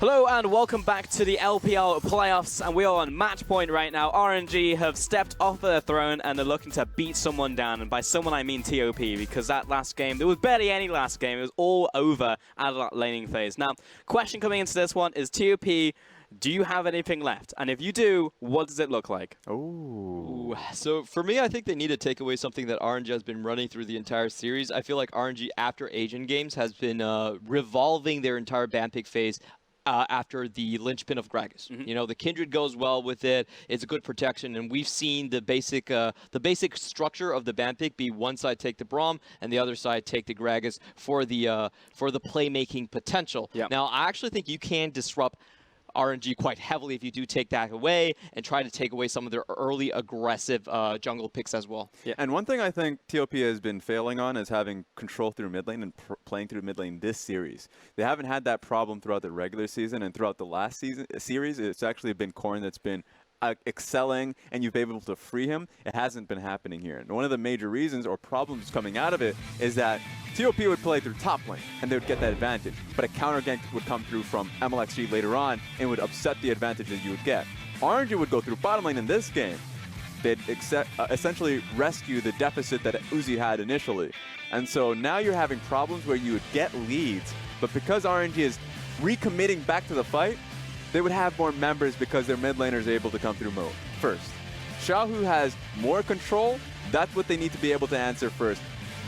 Hello and welcome back to the LPL playoffs, and we are on match point right now. RNG have stepped off their throne and they're looking to beat someone down, and by someone I mean TOP, because that last game, there was barely any last game, it was all over out of that laning phase. Now, question coming into this one is TOP, do you have anything left? And if you do, what does it look like? Ooh. So for me, I think they need to take away something that RNG has been running through the entire series. I feel like RNG after Asian Games has been revolving their entire ban pick phase after the linchpin of Gragas. You know, the Kindred goes well with it. It's a good protection, and we've seen the basic structure of the ban pick be one side take the Braum and the other side take the Gragas for the playmaking potential. Yep. Now, I actually think you can disrupt RNG quite heavily if you do take that away and try to take away some of their early aggressive jungle picks as well. Yeah. And one thing I think TOP has been failing on is having control through mid lane and playing through mid lane this series. They haven't had that problem throughout the regular season, and throughout the last series, it's actually been Corrin that's been excelling, and you've been able to free him. It hasn't been happening here. And one of the major reasons or problems coming out of it is that TOP would play through top lane, and they would get that advantage. But a counter gank would come through from MLXG later on and would upset the advantage that you would get. RNG would go through bottom lane in this game. They'd essentially rescue the deficit that Uzi had initially. And so now you're having problems where you would get leads, but because RNG is recommitting back to the fight, they would have more members because their mid laners are able to come through mode first. Xiaohu has more control. That's what they need to be able to answer first.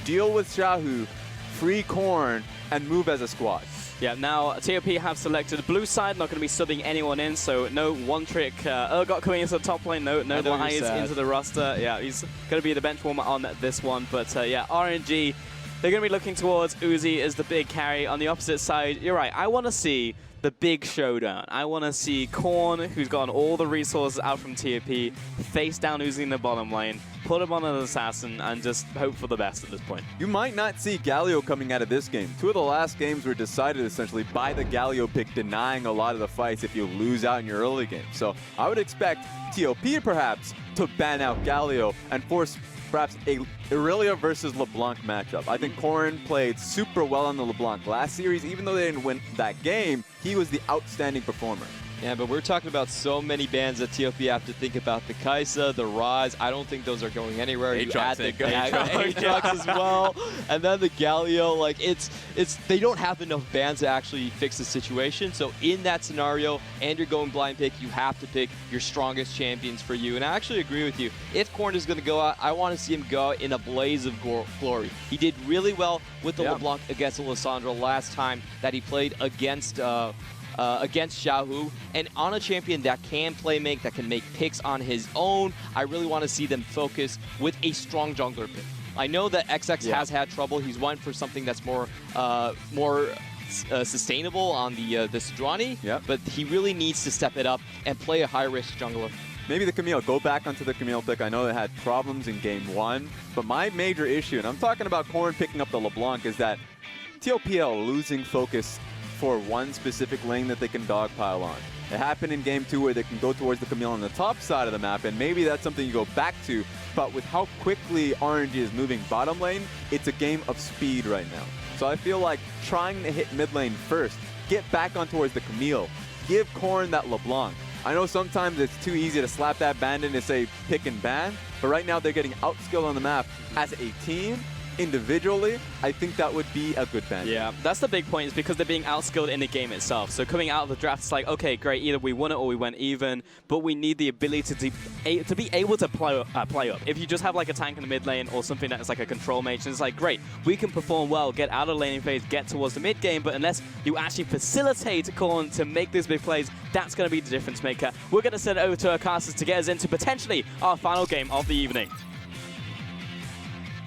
Deal with Xiaohu, free Corrin, and move as a squad. Yeah, now TOP have selected blue side, not going to be subbing anyone in, so no one-trick Urgot coming into the top lane, no Lies into the roster. Yeah, he's going to be the bench warmer on this one, but yeah, RNG, they're going to be looking towards Uzi as the big carry. On the opposite side, you're right, I want to see the big showdown. I want to see Korn, who's gotten all the resources out from TOP, face down Uzi in the bottom lane, put him on an assassin, and just hope for the best at this point. You might not see Galio coming out of this game. Two of the last games were decided essentially by the Galio pick, denying a lot of the fights if you lose out in your early game. So I would expect TOP perhaps to ban out Galio and force perhaps a Irelia versus LeBlanc matchup. I think Corrin played super well on the LeBlanc last series. Even though they didn't win that game, he was the outstanding performer. Yeah, but we're talking about so many bans that TOP have to think about. The Kaisa, the Rise, I don't think those are going anywhere. You add the Aatrox as well, and then the Galio. Like they don't have enough bans to actually fix the situation. So in that scenario, and you're going blind pick, you have to pick your strongest champions for you. And I actually agree with you. If Corrin is going to go out, I want to see him go out in a blaze of glory. He did really well with the LeBlanc against Alessandro last time that he played against Xiaohu, and on a champion that can play make, that can make picks on his own. I really want to see them focus with a strong jungler pick. I know that XX has had trouble. He's went for something that's more sustainable on the Sejuani, but he really needs to step it up and play a high-risk jungler. Maybe the Camille, go back onto the Camille pick. I know they had problems in game one, but my major issue, and I'm talking about Corrin picking up the LeBlanc, is that TOPL losing focus for one specific lane that they can dogpile on. It happened in game two where they can go towards the Camille on the top side of the map, and maybe that's something you go back to, but with how quickly RNG is moving bottom lane, it's a game of speed right now. So I feel like trying to hit mid lane first, get back on towards the Camille, give Corrin that LeBlanc. I know sometimes it's too easy to slap that bandit and say pick and ban, but right now they're getting outskilled on the map as a team. Individually, I think that would be a good ban. Yeah, that's the big point, is because they're being outskilled in the game itself. So coming out of the draft, it's like, okay, great, either we won it or we went even, but we need the ability to be able to play up. If you just have like a tank in the mid lane or something that's like a control mage, and it's like, great, we can perform well, get out of laning phase, get towards the mid game, but unless you actually facilitate Korn to make these big plays, that's going to be the difference maker. We're going to send it over to our casters to get us into potentially our final game of the evening.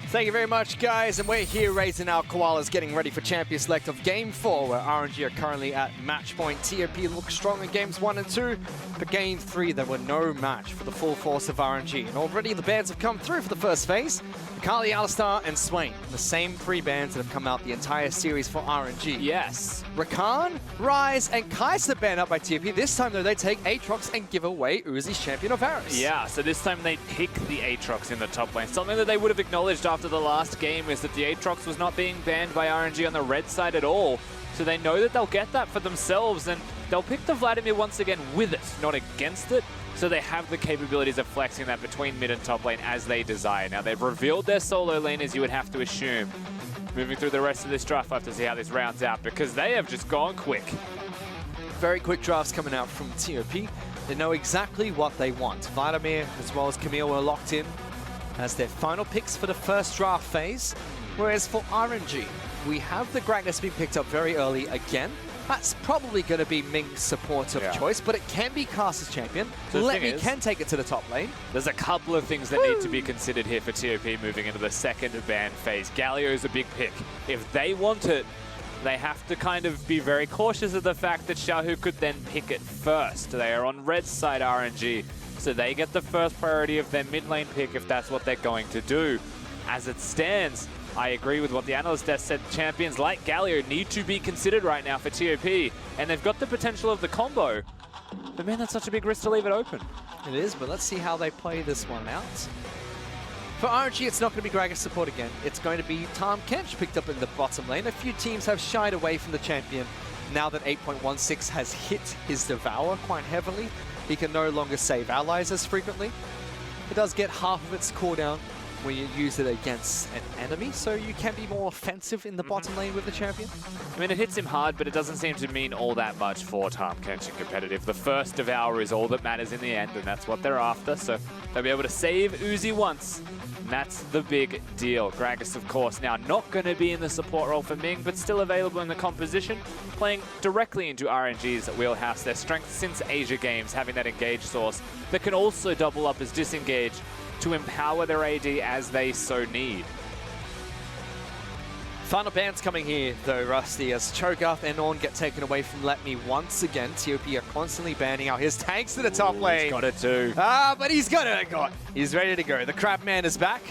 Thank you very much, guys, and we're here raising our koalas, getting ready for Champion Select of Game 4, where RNG are currently at match point. TOP look strong in Games 1 and 2, but Game 3 there were no match for the full force of RNG, and already the bans have come through for the first phase. Akali, Alistar, and Swain, the same three bans that have come out the entire series for RNG. Yes. Rakan, Rise, and Kaisa banned up by TOP. This time, though, they take Aatrox and give away Uzi's Champion of Varus. Yeah, so this time they pick the Aatrox in the top lane. Something that they would have acknowledged after the last game is that the Aatrox was not being banned by RNG on the red side at all. So they know that they'll get that for themselves, and they'll pick the Vladimir once again with it, not against it. So they have the capabilities of flexing that between mid and top lane as they desire. Now they've revealed their solo lane, as you would have to assume. Moving through the rest of this draft, we'll have to see how this rounds out because they have just gone quick. Very quick drafts coming out from TOP. They know exactly what they want. Vladimir as well as Camille were locked in as their final picks for the first draft phase. Whereas for RNG, we have the Gragas being picked up very early again. That's probably going to be Ming's support of choice, but it can be cast as champion. So Let Me can take it to the top lane. There's a couple of things that need to be considered here for TOP moving into the second ban phase. Galio is a big pick. If they want it, they have to kind of be very cautious of the fact that Xiaohu could then pick it first. They are on red side RNG, so they get the first priority of their mid lane pick if that's what they're going to do. As it stands, I agree with what the analyst desk said. Champions like Galio need to be considered right now for TOP, and they've got the potential of the combo. But man, that's such a big risk to leave it open. It is, but let's see how they play this one out. For RNG, it's not going to be Gragas support again. It's going to be Tom Kench picked up in the bottom lane. A few teams have shied away from the champion now that 8.16 has hit his Devour quite heavily. He can no longer save allies as frequently. It does get half of its cooldown when you use it against an enemy, so you can be more offensive in the bottom lane with the champion. I mean, it hits him hard, but it doesn't seem to mean all that much for Tom Kench in competitive. The first Devour is all that matters in the end, and that's what they're after, so they'll be able to save Uzi once, and that's the big deal. Gragas, of course, now not going to be in the support role for Ming, but still available in the composition, playing directly into RNG's wheelhouse. Their strength since Asia Games, having that engage source that can also double up as disengage to empower their AD as they so need. Final bans coming here, though, Rusty, as Cho'Gath and Ornn get taken away from Let Me once again. TOP are constantly banning out his tanks to the top lane. He's got it too. But he's got it. He's ready to go. The Crabman is back.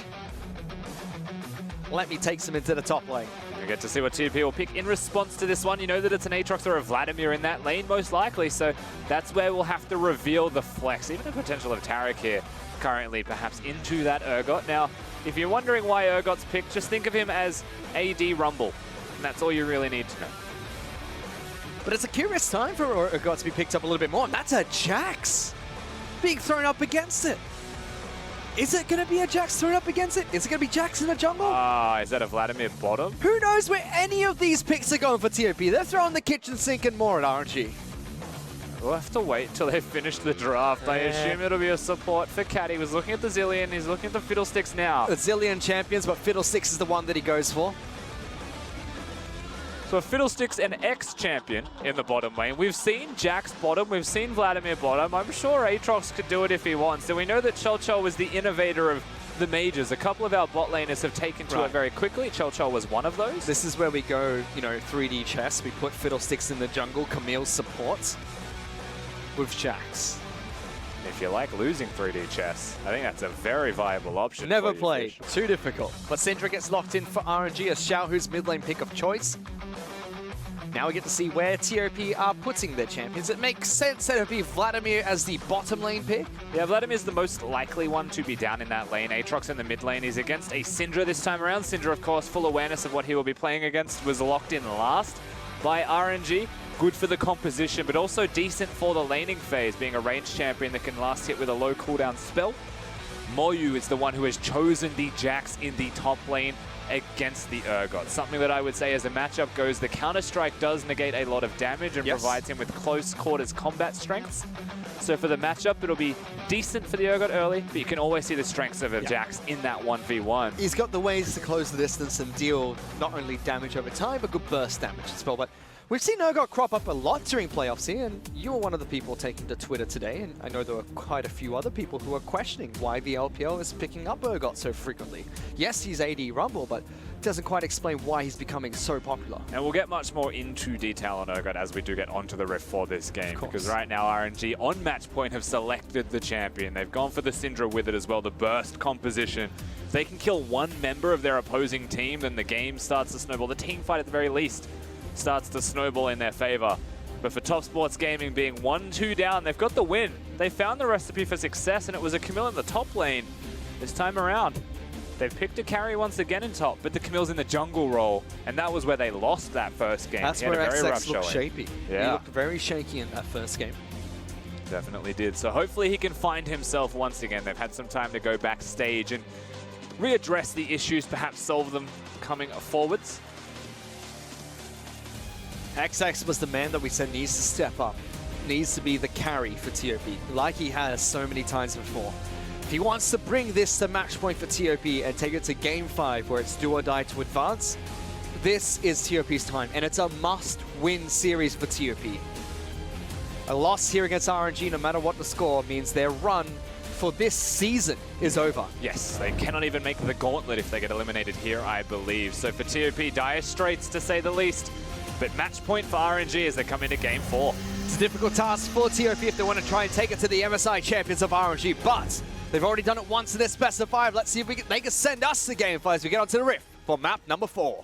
Let Me takes him into the top lane. We get to see what TOP will pick in response to this one. You know that it's an Aatrox or a Vladimir in that lane, most likely, so that's where we'll have to reveal the flex, even the potential of Taric here currently perhaps into that Urgot. Now, if you're wondering why Urgot's picked, just think of him as AD Rumble, and that's all you really need to know. But it's a curious time for Urgot to be picked up a little bit more, and that's a Jax being thrown up against it. Is it going to be a Jax thrown up against it? Is it going to be Jax in the jungle? Is that a Vladimir bottom? Who knows where any of these picks are going for TOP? They're throwing the kitchen sink and more at RNG. We'll have to wait till they finish the draft. I assume it'll be a support for Cat. He was looking at the Zillion. He's looking at the Fiddlesticks now. The Zillion champions, but Fiddlesticks is the one that he goes for. So a Fiddlesticks and ex-champion in the bottom lane. We've seen Jax bottom. We've seen Vladimir bottom. I'm sure Aatrox could do it if he wants. And we know that Chelchel was the innovator of the majors. A couple of our bot laners have taken to it very quickly. Chelchel was one of those. This is where we go, 3D chess. We put Fiddlesticks in the jungle. Camille supports with Jax. If you like losing 3D chess, I think that's a very viable option. Never played. Too difficult. But Syndra gets locked in for RNG as Xiaohu's mid lane pick of choice. Now we get to see where TOP are putting their champions. It makes sense that it would be Vladimir as the bottom lane pick. Yeah, Vladimir's the most likely one to be down in that lane. Aatrox in the mid lane is against a Syndra this time around. Syndra, of course, full awareness of what he will be playing against, was locked in last by RNG. Good for the composition, but also decent for the laning phase, being a ranged champion that can last hit with a low cooldown spell. Moyu is the one who has chosen the Jax in the top lane against the Urgot. Something that I would say as a matchup goes, the Counter-Strike does negate a lot of damage and provides him with close quarters combat strengths. So for the matchup, it'll be decent for the Urgot early, but you can always see the strengths of a Jax in that 1v1. He's got the ways to close the distance and deal not only damage over time, but good burst damage as well. But we've seen Urgot crop up a lot during playoffs here, and you were one of the people taking to Twitter today, and I know there were quite a few other people who are questioning why the LPL is picking up Urgot so frequently. Yes, he's AD Rumble, but doesn't quite explain why he's becoming so popular. And we'll get much more into detail on Urgot as we do get onto the riff for this game, because right now RNG on match point have selected the champion. They've gone for the Syndra with it as well, the burst composition. If they can kill one member of their opposing team, then the game starts to snowball. The team fight at the very least starts to snowball in their favor. But for Topsports Gaming being 1-2 down, they've got the win. They found the recipe for success, and it was a Camille in the top lane this time around. They've picked a carry once again in top, but the Camille's in the jungle role, and that was where they lost that first game. That's he had where a very rough XX looked showing. shapey. Yeah. He looked very shaky in that first game. Definitely did. So hopefully he can find himself once again. They've had some time to go backstage and readdress the issues, perhaps solve them coming forwards. XX was the man that we said needs to step up, needs to be the carry for TOP, like he has so many times before. If he wants to bring this to match point for TOP and take it to Game 5 where it's do or die to advance, this is TOP's time, and it's a must-win series for TOP. A loss here against RNG, no matter what the score, means their run for this season is over. Yes, they cannot even make the gauntlet if they get eliminated here, I believe. So for TOP, dire straits to say the least. But match point for RNG as they come into Game 4. It's a difficult task for TOP if they want to try and take it to the MSI champions of RNG, but they've already done it once in this best of 5. Let's see if they can send us to Game 5 as we get onto the Rift for map number 4.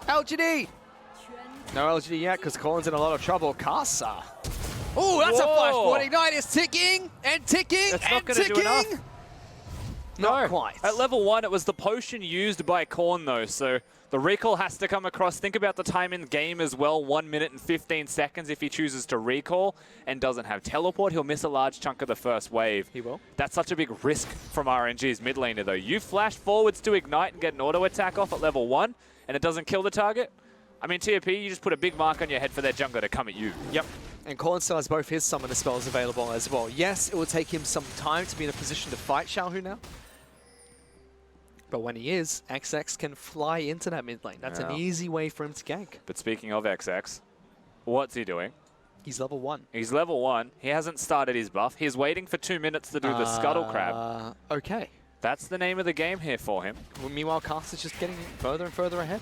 LGD! No LGD yet because Corn's in a lot of trouble. Casa. Oh, that's Whoa. a flash 49 is ticking and ticking That's and not gonna ticking. do enough. Not quite. At level 1, it was the potion used by Corn, though, so the recall has to come across. Think about the time in the game as well, 1 minute and 15 seconds if he chooses to recall and doesn't have teleport. He'll miss a large chunk of the first wave. He will. That's such a big risk from RNG's mid laner, though. You flash forwards to ignite and get an auto attack off at level 1, and it doesn't kill the target. I mean, TOP, you just put a big mark on your head for their jungler to come at you. Yep. And Corn still has both his summoner spells available as well. Yes, it will take him some time to be in a position to fight Xiaohu now. But when he is, XX can fly into that mid lane. That's an easy way for him to gank. But speaking of XX, what's he doing? He's level 1. He's level 1. He hasn't started his buff. He's waiting for 2 minutes to do the scuttle crab. Okay. That's the name of the game here for him. Well, meanwhile, Caster's just getting further and further ahead.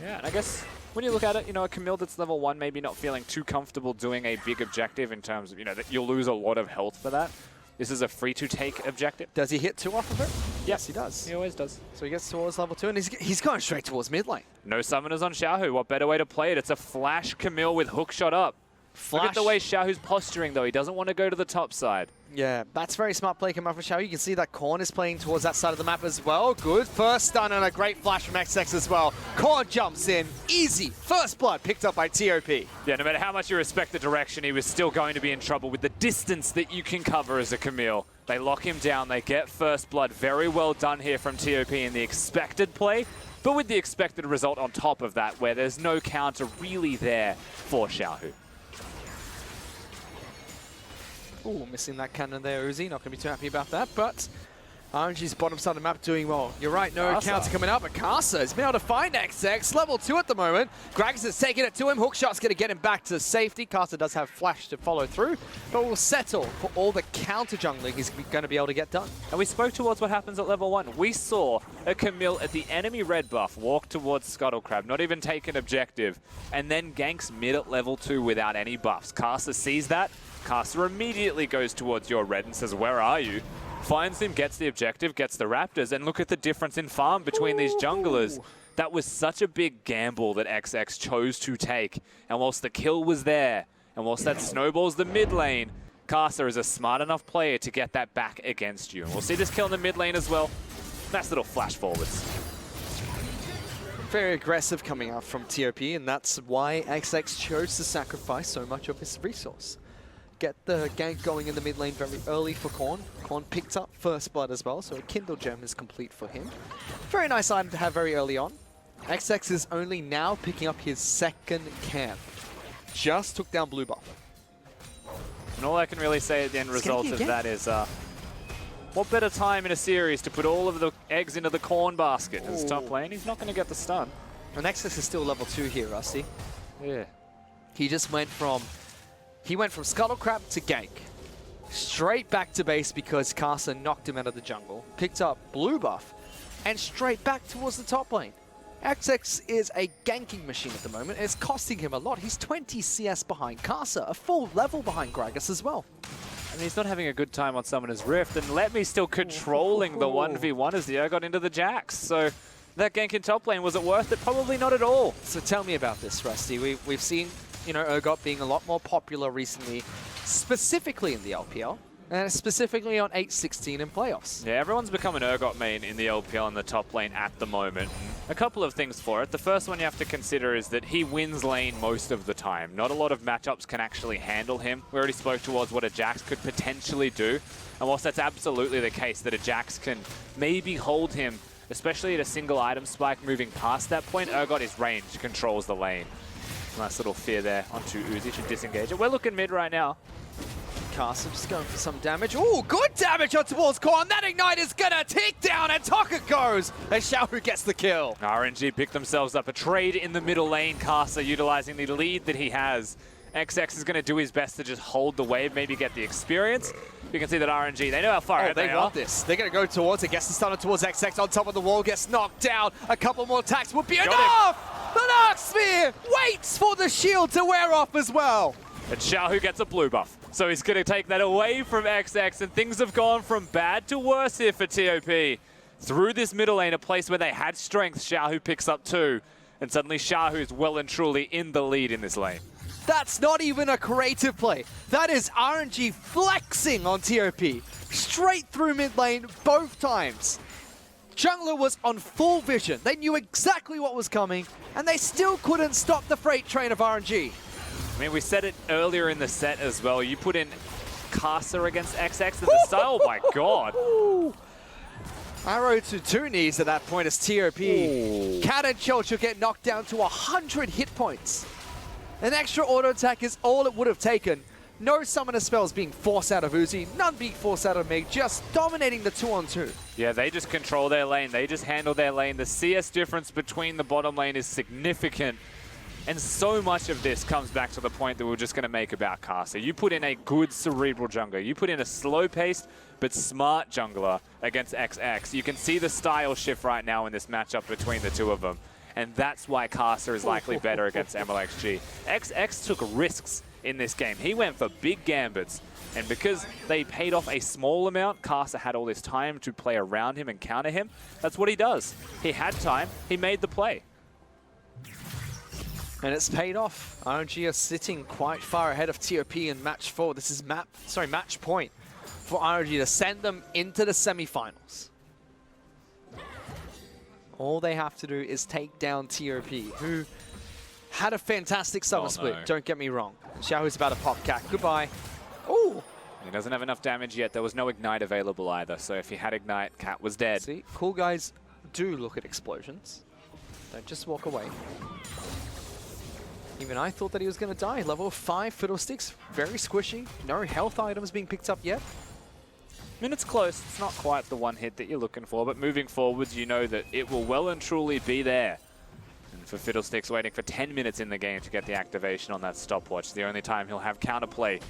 Yeah, and I guess when you look at it, you know, a Camille that's level 1 maybe not feeling too comfortable doing a big objective in terms of, you know, that you'll lose a lot of health for that. This is a free-to-take objective. Does he hit 2 off of it? Yes, he does. He always does. So he gets towards level 2, and he's going straight towards mid lane. No summoners on Xiaohu. What better way to play it? It's a flash Camille with hook shot up. Flash. Look at the way Xiaohu's posturing, though. He doesn't want to go to the top side. Yeah, that's very smart play coming out from Xiao. You can see that Korn is playing towards that side of the map as well. Good first stun and a great flash from XX as well. Korn jumps in. Easy. First blood picked up by TOP. Yeah, no matter how much you respect the direction, he was still going to be in trouble with the distance that you can cover as a Camille. They lock him down. They get first blood. Very well done here from TOP in the expected play, but with the expected result on top of that, where there's no counter really there for Xiaohu. Ooh, missing that cannon there, Uzi. Not going to be too happy about that, but RNG's bottom side of the map doing well. You're right, no counter coming up, but Casa has been able to find XX. Level 2 at the moment. Gragas is taking it to him. Hookshot's going to get him back to safety. Casa does have flash to follow through, but will settle for all the counter jungling he's going to be able to get done. And we spoke towards what happens at level 1. We saw a Camille at the enemy red buff walk towards Scuttle Crab, not even take an objective, and then ganks mid at level 2 without any buffs. Casa sees that. Casa immediately goes towards your red and says, "Where are you?" Finds him, gets the objective, gets the Raptors, and look at the difference in farm between these junglers. That was such a big gamble that XX chose to take. And whilst the kill was there, and whilst that snowballs the mid lane, Casa is a smart enough player to get that back against you. And we'll see this kill in the mid lane as well. Nice little flash forwards. Very aggressive coming out from TOP, and that's why XX chose to sacrifice so much of his resource. Get the gank going in the mid lane very early for Korn. Korn picked up first blood as well, so a Kindle Gem is complete for him. Very nice item to have very early on. XX is only now picking up his second camp. Just took down blue buff. And all I can really say at the end result of that is, what better time in a series to put all of the eggs into the Korn basket as top lane? He's not going to get the stun. And XX is still level 2 here, Rusty. Yeah. He just went from Scuttle Crab to gank. Straight back to base because Casa knocked him out of the jungle. Picked up blue buff. And straight back towards the top lane. XX is a ganking machine at the moment. It's costing him a lot. He's 20 CS behind Casa. A full level behind Gragas as well. And he's not having a good time on Summoner's Rift, and Let Me still controlling the 1v1 as the Urgot into the Jax. So that gank in top lane, was it worth it? Probably not at all. So tell me about this, Rusty. We've seen, you know, Urgot being a lot more popular recently, specifically in the LPL. And specifically on 8-16 in playoffs. Yeah, everyone's become an Urgot main in the LPL in the top lane at the moment. A couple of things for it. The first one you have to consider is that he wins lane most of the time. Not a lot of matchups can actually handle him. We already spoke towards what a Jax could potentially do. And whilst that's absolutely the case, that a Jax can maybe hold him, especially at a single item spike moving past that point, Urgot is ranged, controls the lane. Nice little fear there onto Uzi, should disengage it. We're looking mid right now. Castle just going for some damage. Oh, good damage on towards core, and that Ignite is gonna tick down, and Taka goes, and Xiaohu gets the kill. RNG picked themselves up a trade in the middle lane, Casa utilizing the lead that he has. XX is going to do his best to just hold the wave, maybe get the experience. You can see that RNG, they know how far ahead they want this. They're going to go towards it, gets the stunner towards XX on top of the wall, gets knocked down. A couple more attacks would be enough! The Dark Sphere waits for the shield to wear off as well. And Xiaohu gets a blue buff. So he's going to take that away from XX, and things have gone from bad to worse here for TOP. Through this middle lane, a place where they had strength, Xiaohu picks up 2. And suddenly Xiaohu is well and truly in the lead in this lane. That's not even a creative play. That is RNG flexing on TOP. Straight through mid lane both times. Jungler was on full vision. They knew exactly what was coming, and they still couldn't stop the freight train of RNG. I mean, we said it earlier in the set as well. You put in Casa against XX, and the style, oh my god. Arrow to 2 knees at that point as TOP. Cat and Chelch get knocked down to 100 hit points. An extra auto attack is all it would have taken. No summoner spells being forced out of Uzi, none being forced out of Mig, just dominating the 2-on-2. Yeah, they just control their lane. They just handle their lane. The CS difference between the bottom lane is significant. And so much of this comes back to the point that we're just going to make about Casa. You put in a good cerebral jungler. You put in a slow-paced but smart jungler against XX. You can see the style shift right now in this matchup between the two of them. And that's why Casa is likely better against MLXG. XX took risks in this game. He went for big gambits. And because they paid off a small amount, Casa had all this time to play around him and counter him. That's what he does. He had time. He made the play. And it's paid off. RNG are sitting quite far ahead of TOP in match 4. This is match point for RNG to send them into the semifinals. All they have to do is take down TOP, who had a fantastic summer split, don't get me wrong. Xiaohu's about to pop Cat. Goodbye. Ooh. He doesn't have enough damage yet. There was no Ignite available either, so if he had Ignite, Cat was dead. See, cool guys do look at explosions. Don't just walk away. Even I thought that he was going to die. Level 5 Fiddlesticks, very squishy. No health items being picked up yet. I mean, it's close. It's not quite the one hit that you're looking for, but moving forwards, you know that it will well and truly be there. And for Fiddlesticks, waiting for 10 minutes in the game to get the activation on that stopwatch. The only time he'll have counterplay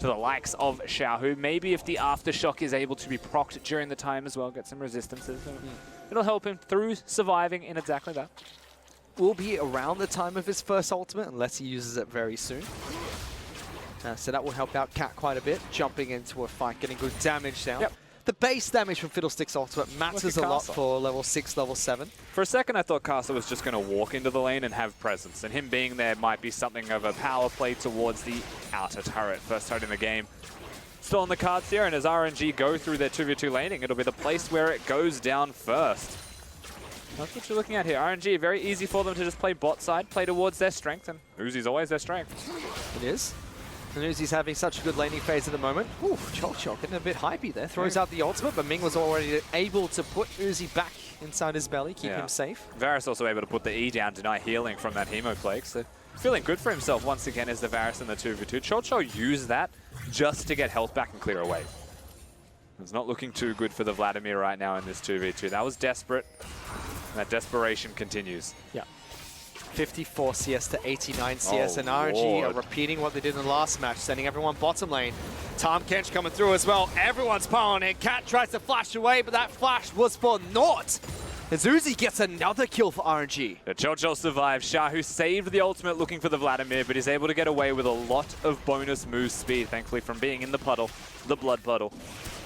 to the likes of Xiaohu. Maybe if the Aftershock is able to be procced during the time as well, get some resistances. It'll help him through surviving in exactly that. Will be around the time of his first ultimate, unless he uses it very soon. So that will help out Cat quite a bit, jumping into a fight, getting good damage down. Yep. The base damage from Fiddlesticks ultimate matters a lot for level 6, level 7. For a second, I thought Casa was just going to walk into the lane and have presence, and him being there might be something of a power play towards the outer turret. First turret in the game. Still on the cards here, and as RNG go through their 2v2 laning, it'll be the place where it goes down first. That's what you're looking at here. RNG, very easy for them to just play bot side, play towards their strength, and Uzi's always their strength. It is. And Uzi's having such a good laning phase at the moment. Ooh, Chelch getting a bit hypey there. Throws out the ultimate, but Ming was already able to put Uzi back inside his belly, keep him safe. Varus also able to put the E down, deny healing from that Hemoplague. So feeling good for himself once again as the Varus in the 2v2. Chelch used that just to get health back and clear away. It's not looking too good for the Vladimir right now in this 2v2. That was desperate. And that desperation continues. Yeah. 54 CS to 89 CS, and RNG are repeating what they did in the last match, sending everyone bottom lane. Tom Kench coming through as well. Everyone's piling in. Cat tries to flash away, but that flash was for naught. As Uzi gets another kill for RNG. Chocho survives. Shahu saved the ultimate looking for the Vladimir, but is able to get away with a lot of bonus move speed, thankfully, from being in the puddle, the blood puddle.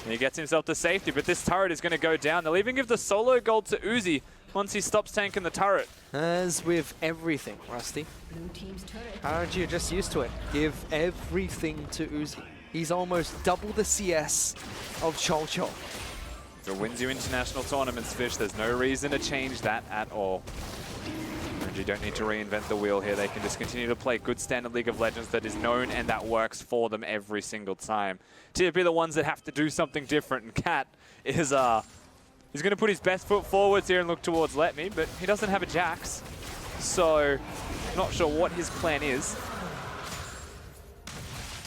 And he gets himself to safety, but this turret is going to go down. They'll even give the solo gold to Uzi once he stops tanking the turret. As with everything, Rusty, RNG are just used to it. Give everything to Uzi. He's almost double the CS of Chocho. If it wins you international tournaments, Fish, there's no reason to change that at all. RNG don't need to reinvent the wheel here. They can just continue to play good standard League of Legends that is known and that works for them every single time. TFP are the ones that have to do something different, and Cat is he's going to put his best foot forwards here and look towards Let Me, but he doesn't have a Jax, so not sure what his plan is.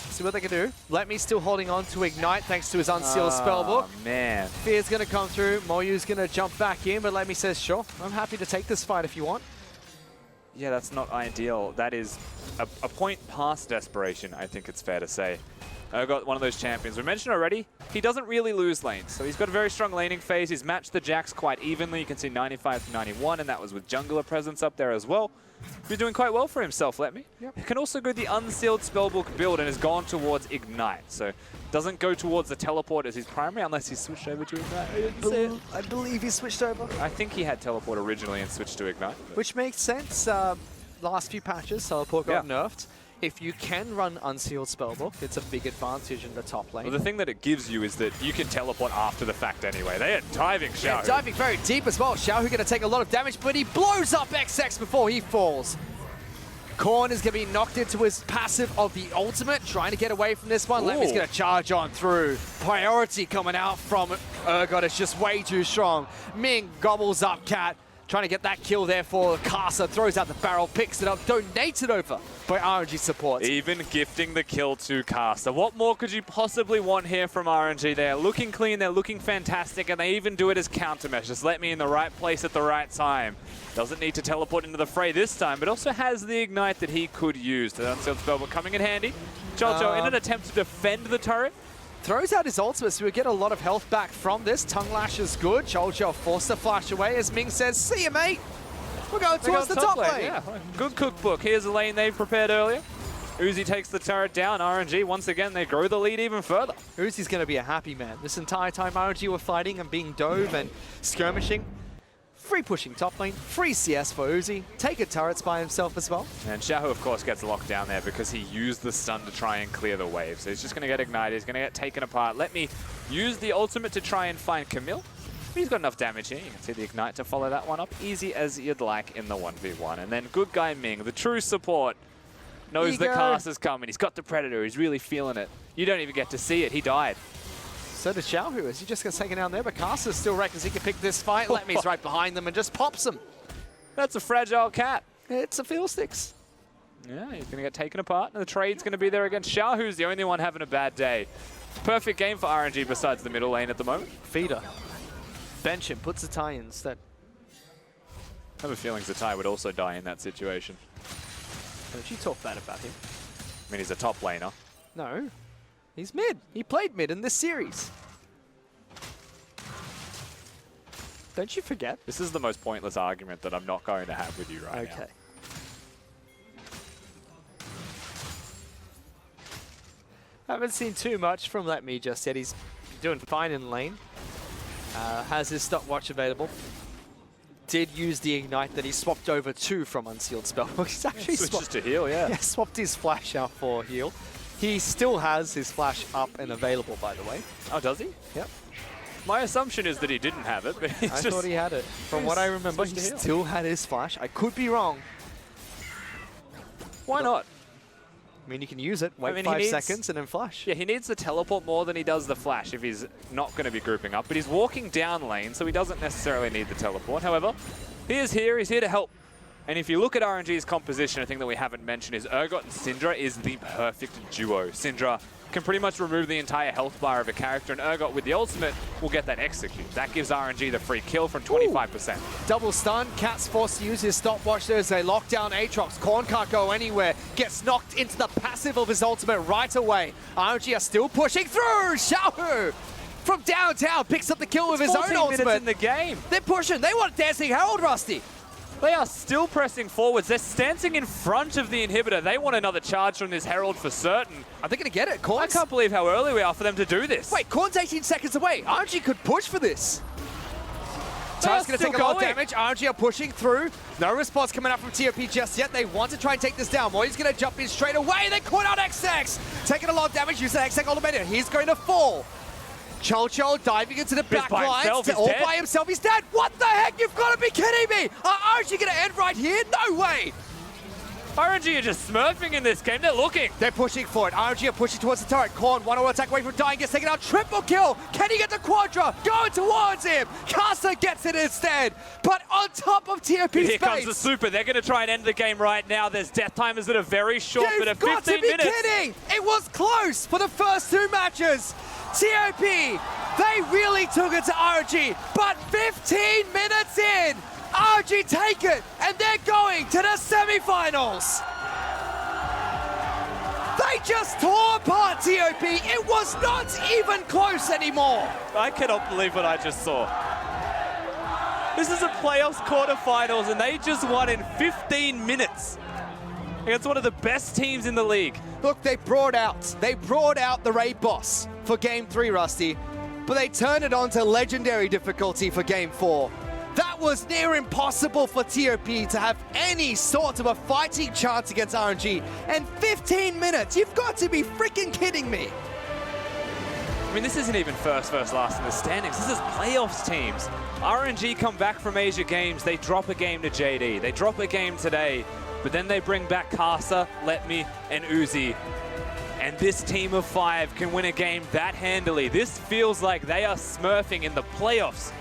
See what they can do. Let Me still holding on to Ignite thanks to his unsealed spellbook. Man. Fear's going to come through. Moyu's going to jump back in, but Let Me says, sure, I'm happy to take this fight if you want. Yeah, that's not ideal. That is a point past desperation, I think it's fair to say. I got one of those champions. We mentioned already, he doesn't really lose lanes. So he's got a very strong laning phase. He's matched the Jax quite evenly. You can see 95 to 91, and that was with jungler presence up there as well. He's doing quite well for himself, Let Me. Yep. He can also go the unsealed spellbook build and has gone towards Ignite. So doesn't go towards the teleport as his primary unless he's switched over to Ignite. I believe he switched over. I think he had teleport originally and switched to Ignite. Which makes sense. Last few patches, teleport got nerfed. If you can run unsealed spellbook, it's a big advantage in the top lane. Well, the thing that it gives you is that you can teleport after the fact anyway. They are diving Xiao. Yeah, diving very deep as well. Xiao going to take a lot of damage, but he blows up XX before he falls. Korn is going to be knocked into his passive of the ultimate, trying to get away from this one. Lemmy's going to charge on through. Priority coming out from Urgot. It's just way too strong. Ming gobbles up Cat. Trying to get that kill there for Casa, throws out the barrel, picks it up, donated over by RNG support. Even gifting the kill to Casa. What more could you possibly want here from RNG? They're looking clean, they're looking fantastic, and they even do it as countermeasures. Let Me in the right place at the right time. Doesn't need to teleport into the fray this time, but also has the Ignite that he could use. The unsealed spellbook coming in handy. Chocho in an attempt to defend the turret. Throws out his ultimate, so we get a lot of health back from this. Tongue Lash is good. Chocho forced to flash away as Ming says, see you, mate. We're going towards the top lane. Yeah. Good cookbook. Here's a lane they've prepared earlier. Uzi takes the turret down. RNG, once again, they grow the lead even further. Uzi's going to be a happy man. This entire time RNG were fighting and being dove and skirmishing. Free pushing top lane, free CS for Uzi. Take a turrets by himself as well. And Shahu, of course, gets locked down there because he used the stun to try and clear the wave. So he's just going to get ignited. He's going to get taken apart. Let Me use the ultimate to try and find Camille. He's got enough damage here. You can see the Ignite to follow that one up. Easy as you'd like in the 1v1. And then good guy Ming, the true support, knows the cast is coming. He's got the Predator. He's really feeling it. You don't even get to see it. He died. So does Xiaohu, as he just gets taken down there, but Caster still reckons he can pick this fight. Let Me's right behind them and just pops him. That's a fragile cat. It's a Fiddlesticks. Yeah, he's going to get taken apart, and the trade's going to be there against Xiaohu's the only one having a bad day. Perfect game for RNG besides the middle lane at the moment. Feeder. Bench him, puts a tie instead. I have a feeling Zatai would also die in that situation. Don't you talk bad about him. I mean, he's a top laner. No. He's mid. He played mid in this series. Don't you forget? This is the most pointless argument that I'm not going to have with you right now. Okay. Haven't seen too much from Let Me just yet. He's doing fine in lane. Has his stopwatch available. Did use the Ignite that he swapped over to from Unsealed Spellbook. He's actually switches to heal, yeah. Swapped his flash out for heal. He still has his flash up and available, by the way. Oh, does he? Yep. My assumption is that he didn't have it, but I thought he had it. From what I remember, he still had his flash. I could be wrong. Why not? I mean, you can use it, wait 5 seconds, and then flash. Yeah, he needs the teleport more than he does the flash if he's not going to be grouping up. But he's walking down lane, so he doesn't necessarily need the teleport. However, he is here. He's here to help. And if you look at RNG's composition, a thing that we haven't mentioned is Urgot and Syndra is the perfect duo. Syndra can pretty much remove the entire health bar of a character, and Urgot with the ultimate will get that execute. That gives RNG the free kill from 25%. Double stun. Cat's forced to use his stopwatch there as they lock down Aatrox. Korn can't go anywhere. Gets knocked into the passive of his ultimate right away. RNG are still pushing through. Xiaohu from downtown picks up the kill with his own 14 ultimate. minutes in the game. They're pushing. They want Dancing Herald, Rusty. They are still pressing forwards. They're stancing in front of the inhibitor. They want another charge from this Herald for certain. Are they going to get it, Corns? I can't believe how early we are for them to do this. Wait, Corn's 18 seconds away. RNG could push for this. Ty's going to take a lot of damage. RNG are pushing through. No response coming out from TOP just yet. They want to try and take this down. Moy's going to jump in straight away. They caught out XX. Taking a lot of damage. Use the XX ultimate. He's going to fall. Chol diving into the back lines. All by himself. He's dead. What the heck? You've got to be kidding me. Are RNG going to end right here? No way. RNG are just smurfing in this game. They're looking. They're pushing for it. RNG are pushing towards the turret. Korn, 1-0 attack away from dying. Gets taken out. Triple kill. Can he get the Quadra? Going towards him. Casa gets it instead. But on top of TOP's Here space. comes the super. They're going to try and end the game right now. There's death timers that are very short, but at 15 minutes. You've got to be kidding. It was close for the first 2 matches. TOP, they really took it to RNG. But 15 minutes in, RNG take it, and they're going to the semifinals. They just tore apart TOP. It was not even close anymore. I cannot believe what I just saw. This is a playoffs quarterfinals, and they just won in 15 minutes against one of the best teams in the league. Look, they brought out the raid boss for Game 3, Rusty, but they turned it on to legendary difficulty for Game 4. That was near impossible for TOP to have any sort of a fighting chance against RNG. And 15 minutes, you've got to be freaking kidding me. I mean, this isn't even first, last in the standings. This is playoffs teams. RNG come back from Asia Games. They drop a game to JD. They drop a game today, but then they bring back Casa, Letme, and Uzi. And this team of 5 can win a game that handily. This feels like they are smurfing in the playoffs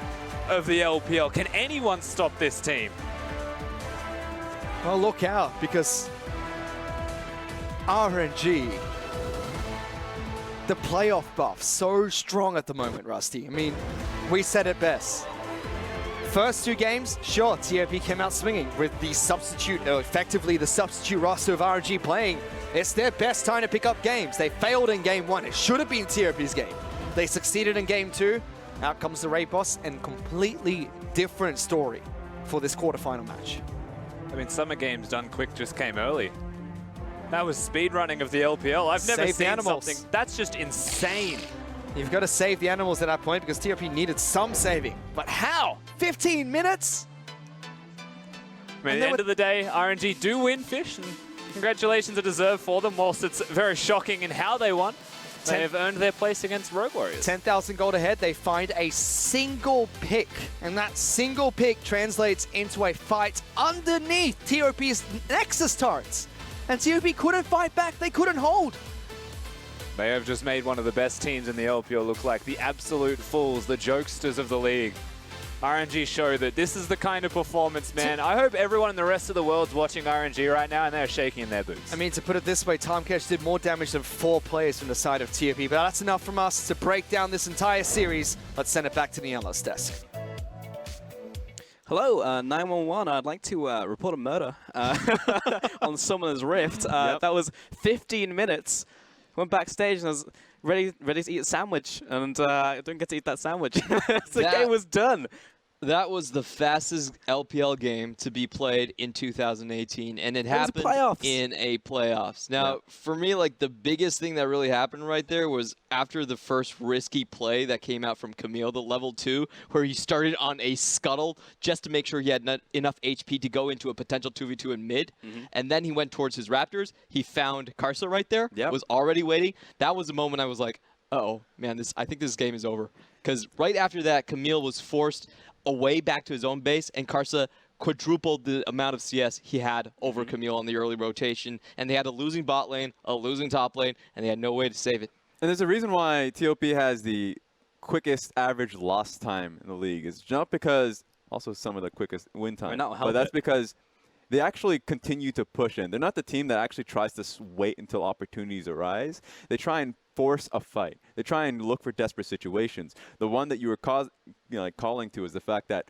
of the LPL. Can anyone stop this team? Well, look out, because RNG, the playoff buff, so strong at the moment, Rusty. I mean, we said it best. First 2 games, sure, TOP came out swinging with the substitute, effectively the substitute roster of RNG playing. It's their best time to pick up games. They failed in Game 1. It should have been TOP's game. They succeeded in Game 2. Out comes the raid boss, and completely different story for this quarterfinal match. I mean, Summer Games done quick just came early. That was speedrunning of the LPL. I've never seen something. That's just insane. You've got to save the animals at that point because TOP needed some saving. But how? 15 minutes? I mean, at the end of the day, RNG do win, Fish, and congratulations are deserved for them, whilst it's very shocking in how they won. They have earned their place against Rogue Warriors. 10,000 gold ahead. They find a single pick, and that single pick translates into a fight underneath TOP's Nexus turrets. And TOP couldn't fight back. They couldn't hold. They have just made one of the best teams in the LPL look like the absolute fools, the jokesters of the league. RNG show that this is the kind of performance, man. I hope everyone in the rest of the world's watching RNG right now and they're shaking in their boots. I mean, to put it this way, Tomcash did more damage than 4 players from the side of TOP, but that's enough from us to break down this entire series. Let's send it back to the analyst desk. Hello, 911. I'd like to report a murder on Summoner's Rift. That was 15 minutes. Went backstage and I was ready to eat a sandwich, and I didn't get to eat that sandwich. So the game was done. That was the fastest LPL game to be played in 2018, and it happened in a playoffs. Now, for me, like, the biggest thing that really happened right there was after the first risky play that came out from Camille, the level 2, where he started on a scuttle just to make sure he had enough HP to go into a potential 2v2 in mid, and then he went towards his Raptors. He found Karsa right there, was already waiting. That was the moment I was like, uh-oh, man, I think this game is over. Because right after that, Camille was forced away back to his own base, and Karsa quadrupled the amount of CS he had over Camille on the early rotation, and they had a losing bot lane, a losing top lane, and they had no way to save it. And there's a reason why TOP has the quickest average loss time in the league. It's not because also some of the quickest win time, but that's because they actually continue to push in. They're not the team that actually tries to wait until opportunities arise. They try and force a fight. They try and look for desperate situations. The one that you were calling to is the fact that,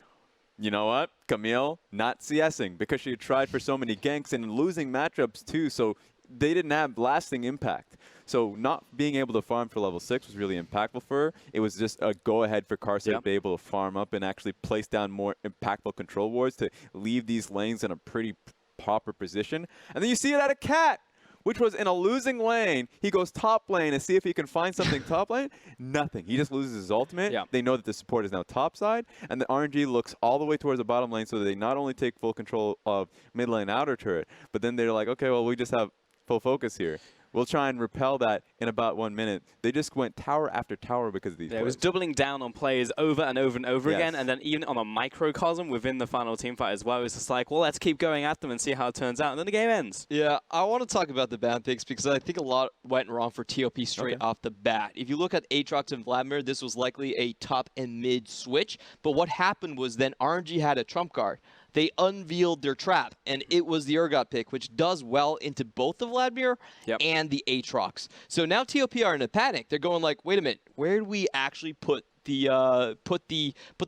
you know what, Camille not CSing because she had tried for so many ganks and losing matchups too. So they didn't have lasting impact. So not being able to farm for level 6 was really impactful for her. It was just a go-ahead for Karsa to be able to farm up and actually place down more impactful control wards to leave these lanes in a pretty proper position. And then you see it at a Cat, which was in a losing lane. He goes top lane and see if he can find something top lane. Nothing. He just loses his ultimate. They know that the support is now top side, and the RNG looks all the way towards the bottom lane so that they not only take full control of mid lane outer turret, but then they're like, okay, well, we just have full focus here. We'll try and repel that in about 1 minute. They just went tower after tower because of these It was doubling down on players over and over and over again, and then even on a microcosm within the final team fight as well. It was just like, well, let's keep going at them and see how it turns out, and then the game ends. Yeah, I want to talk about the ban picks because I think a lot went wrong for TOP straight off the bat. If you look at Aatrox and Vladimir, this was likely a top and mid switch, but what happened was then RNG had a trump card. They unveiled their trap, and it was the Urgot pick, which does well into both the Vladimir and the Aatrox. So now TOP are in a panic. They're going like, wait a minute, where do we actually put the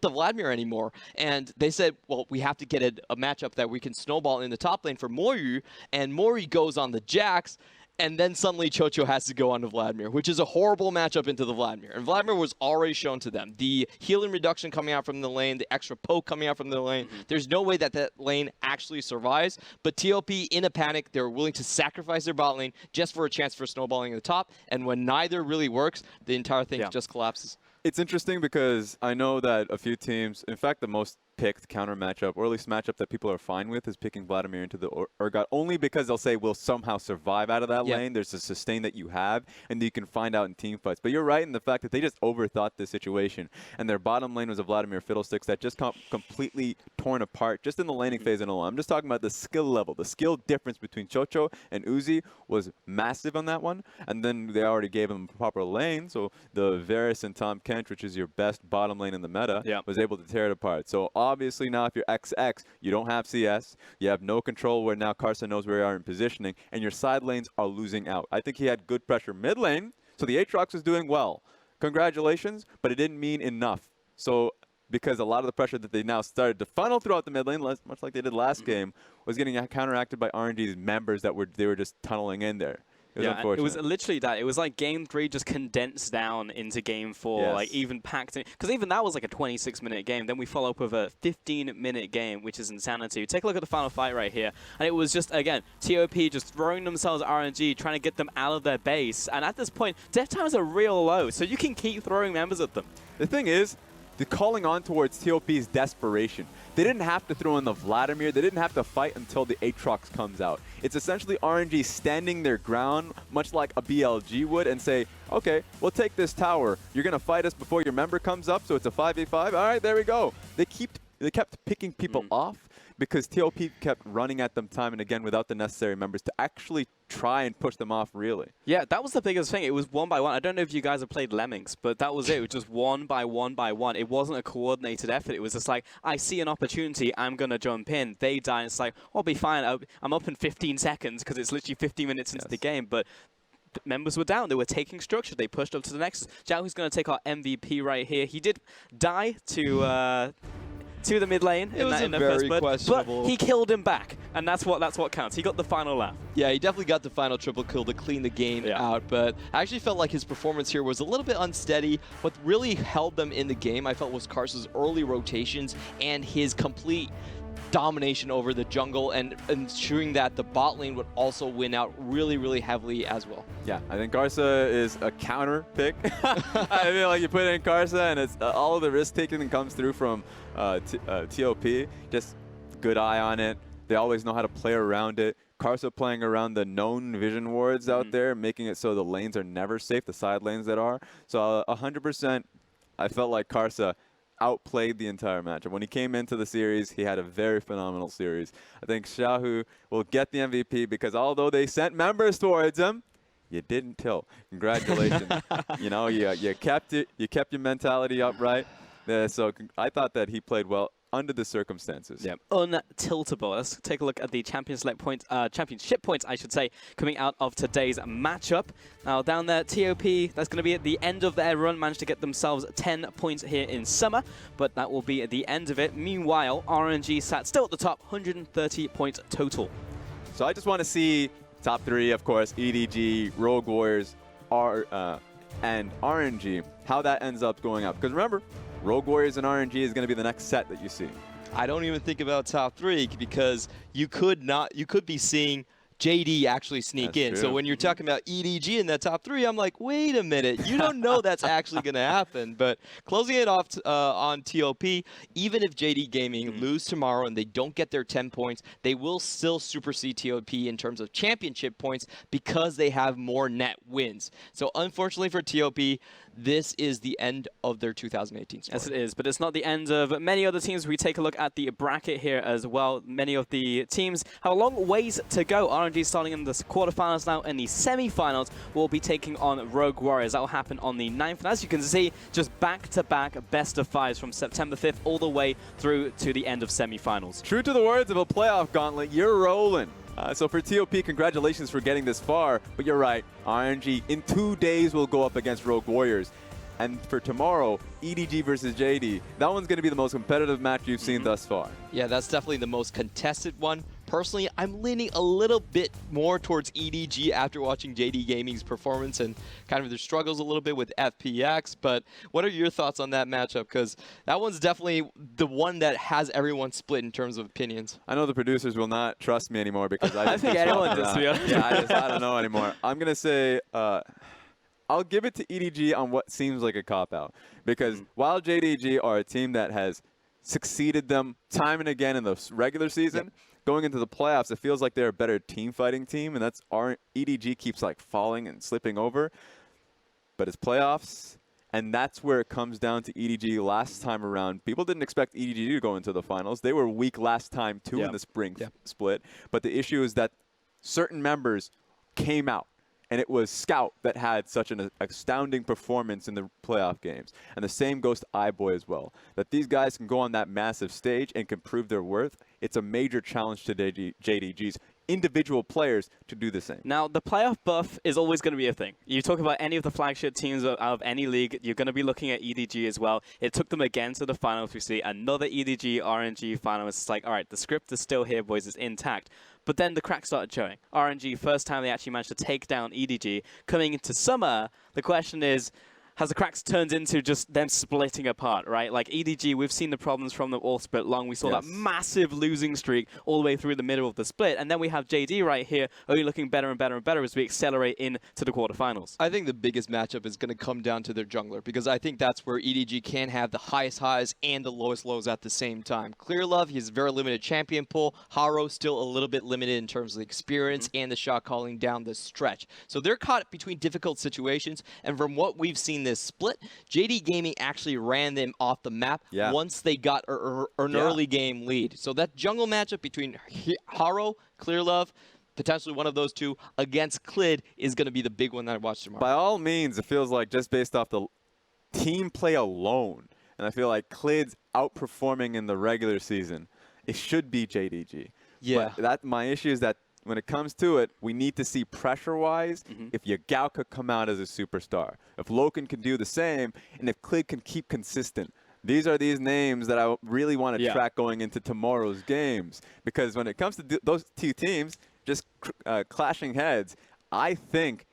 Vladimir anymore? And they said, well, we have to get a matchup that we can snowball in the top lane for Moryu, and Moryu goes on the Jax. And then suddenly Chocho has to go on to Vladimir, which is a horrible matchup into the Vladimir. And Vladimir was already shown to them. The healing reduction coming out from the lane, the extra poke coming out from the lane. There's no way that that lane actually survives. But TOP, in a panic, they were willing to sacrifice their bot lane just for a chance for snowballing at the top. And when neither really works, the entire thing just collapses. It's interesting because I know that a few teams, in fact, the most picked counter matchup, or at least matchup that people are fine with, is picking Vladimir into the Urgot, only because they'll say we'll somehow survive out of that lane. There's a sustain that you have, and you can find out in team fights. But you're right in the fact that they just overthought this situation, and their bottom lane was a Vladimir Fiddlesticks that just got completely torn apart just in the laning phase and all. I'm just talking about the skill level. The skill difference between Chocho and Uzi was massive on that one, and then they already gave him a proper lane, so the Varus and Tahm Kench, which is your best bottom lane in the meta, was able to tear it apart. So obviously now if you're XX, you don't have CS, you have no control where now Karsa knows where you are in positioning, and your side lanes are losing out. I think he had good pressure mid lane, so the Aatrox was doing well. Congratulations, but it didn't mean enough. So because a lot of the pressure that they now started to funnel throughout the mid lane, much like they did last game, was getting counteracted by RNG's members that they were just tunneling in there. It was unfortunate. It was literally that. It was like Game 3 just condensed down into Game 4, like even packed in. Because even that was like a 26-minute game. Then we follow up with a 15-minute game, which is insanity. Take a look at the final fight right here. And it was just, again, TOP just throwing themselves at RNG, trying to get them out of their base. And at this point, death times are real low, so you can keep throwing members at them. The thing is, the calling on towards TOP's desperation. They didn't have to throw in the Vladimir. They didn't have to fight until the Aatrox comes out. It's essentially RNG standing their ground, much like a BLG would, and say, okay, we'll take this tower. You're going to fight us before your member comes up, so it's a 5v5. All right, there we go. They kept picking people off because TOP kept running at them time and again without the necessary members to actually try and push them off, really. Yeah, that was the biggest thing. It was one by one. I don't know if you guys have played Lemmings, but that was it. It was just one by one by one. It wasn't a coordinated effort. It was just like, I see an opportunity, I'm going to jump in. They die, and it's like, I'll be fine. I'm up in 15 seconds because it's literally 15 minutes into the game, but members were down. They were taking structure. They pushed up to the next. Zhao, who's going to take our MVP right here. He did die to the mid lane in the first blood, but he killed him back, and that's what counts. He got the final laugh. Yeah, he definitely got the final triple kill to clean the game out, but I actually felt like his performance here was a little bit unsteady. What really held them in the game, I felt, was Karsa's early rotations and his complete domination over the jungle and ensuring that the bot lane would also win out really, really heavily as well. Yeah, I think Karsa is a counter pick. I feel like you put in Karsa and it's all of the risk taking that comes through from TOP. Just good eye on it. They always know how to play around it. Karsa playing around the known vision wards out there, making it so the lanes are never safe, the side lanes that are. So 100%, I felt like Karsa outplayed the entire matchup. When he came into the series, he had a very phenomenal series. I think Xiaohu will get the MVP because although they sent members towards him, you didn't tilt. Congratulations. You know, you kept it. You kept your mentality upright. So I thought that he played well under the circumstances. Yeah, untiltable. Let's take a look at the championship points, I should say, coming out of today's matchup. Now, down there, TOP, that's going to be at the end of their run, managed to get themselves 10 points here in summer, but that will be at the end of it. Meanwhile, RNG sat still at the top, 130 points total. So I just want to see top 3, of course, EDG, Rogue Warriors, and RNG, how that ends up going up. Because remember, Rogue Warriors and RNG is going to be the next set that you see. I don't even think about top 3 because you could be seeing JD actually sneak in. True. So when you're talking about EDG in that top 3, I'm like, wait a minute, you don't know that's actually going to happen. But closing it off on TOP, even if JD Gaming lose tomorrow and they don't get their 10 points, they will still supersede TOP in terms of championship points because they have more net wins. So unfortunately for TOP, this is the end of their 2018 story. Yes, it is, but it's not the end of many other teams. We take a look at the bracket here as well. Many of the teams have a long ways to go. RNG starting in the quarterfinals now. In the semifinals, we'll be taking on Rogue Warriors. That will happen on the 9th. And as you can see, just back-to-back best-of-5s from September 5th all the way through to the end of semifinals. True to the words of a playoff gauntlet, you're rolling. So for TOP, congratulations for getting this far. But you're right, RNG in 2 days will go up against Rogue Warriors. And for tomorrow, EDG versus JD, that one's going to be the most competitive match you've seen thus far. Yeah, that's definitely the most contested one. Personally, I'm leaning a little bit more towards EDG after watching JD Gaming's performance and kind of their struggles a little bit with FPX. But what are your thoughts on that matchup? Because that one's definitely the one that has everyone split in terms of opinions. I know the producers will not trust me anymore because I think anyone does, to be honest. Yeah, I don't know anymore. I'm going to say I'll give it to EDG on what seems like a cop-out. Because while JDG are a team that has succeeded them time and again in the regular season, going into the playoffs, it feels like they're a better team-fighting team, and that's EDG keeps like falling and slipping over. But it's playoffs, and that's where it comes down to EDG last time around. People didn't expect EDG to go into the finals. They were weak last time, too, in the spring split. But the issue is that certain members came out. And it was Scout that had such an astounding performance in the playoff games. And the same goes to iBoy as well. That these guys can go on that massive stage and can prove their worth. It's a major challenge to JDG's individual players to do the same. Now, the playoff buff is always going to be a thing. You talk about any of the flagship teams out of any league, you're going to be looking at EDG as well. It took them again to the finals. We see another EDG, RNG final. It's like, all right, the script is still here, boys. It's intact. But then the cracks started showing. RNG, first time they actually managed to take down EDG. Coming into summer, the question is, has the cracks turned into just them splitting apart, right? Like EDG, we've seen the problems from them all split long. We saw that massive losing streak all the way through the middle of the split. And then we have JD right here, only looking better and better and better as we accelerate into the quarterfinals. I think the biggest matchup is going to come down to their jungler, because I think that's where EDG can have the highest highs and the lowest lows at the same time. Clearlove, he has a very limited champion pool. Haro still a little bit limited in terms of the experience and the shot calling down the stretch. So they're caught between difficult situations, and from what we've seen this split, JD Gaming actually ran them off the map once they got an early game lead. So that jungle matchup between Haro, Clearlove, potentially one of those two against Clid is going to be the big one that I watch tomorrow. By all means, it feels like just based off the team play alone, and I feel like Clid's outperforming in the regular season, it should be JDG. Yeah. But my issue is that when it comes to it, we need to see pressure-wise if Yagao could come out as a superstar, if Loken can do the same, and if Clid can keep consistent. These are these names that I really want to track going into tomorrow's games. Because when it comes to those two teams just clashing heads, I think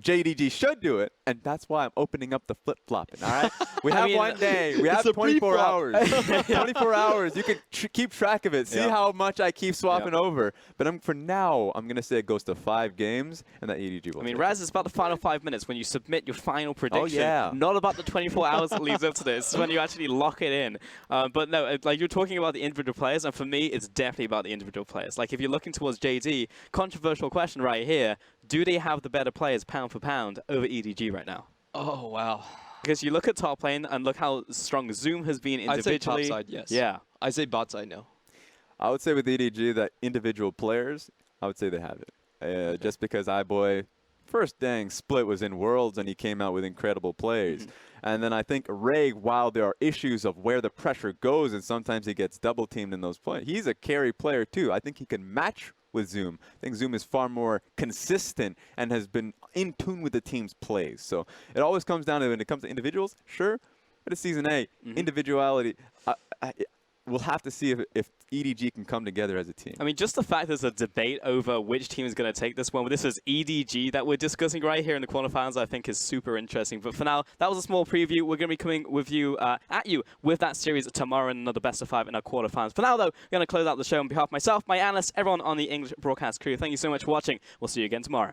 JDG should do it, and that's why I'm opening up the flip-flopping, all right? We have 1 day. We have 24 hours. 24 hours. You can keep track of it. See how much I keep swapping over. But for now, I'm going to say it goes to 5 games, and that EDG will take Raz, it's about the final 5 minutes when you submit your final prediction. Oh, yeah. Not about the 24 hours that leads up to this. It's when you actually lock it in. But no, like you're talking about the individual players, and for me, it's definitely about the individual players. Like if you're looking towards JD, controversial question right here, do they have the better players pound for pound over EDG right now? Oh, wow. Because you look at top lane and look how strong Zoom has been individually. I'd say top side, yes. Yeah. I say bot side, no. I would say with EDG that individual players, I would say they have it. Just because iBoy, first dang split was in Worlds and he came out with incredible plays. And then I think Ray, while there are issues of where the pressure goes and sometimes he gets double teamed in those plays, he's a carry player too. I think he can match with Zoom. I think Zoom is far more consistent and has been in tune with the team's plays. So it always comes down to when it comes to individuals, sure, but it's Season 8. Individuality. we'll have to see if EDG can come together as a team. I mean, just the fact there's a debate over which team is going to take this one. This is EDG that we're discussing right here in the quarterfinals, I think is super interesting. But for now, that was a small preview. We're going to be coming with you, at you with that series tomorrow and another best of 5 in our quarterfinals. For now, though, we're going to close out the show on behalf of myself, my analysts, everyone on the English broadcast crew. Thank you so much for watching. We'll see you again tomorrow.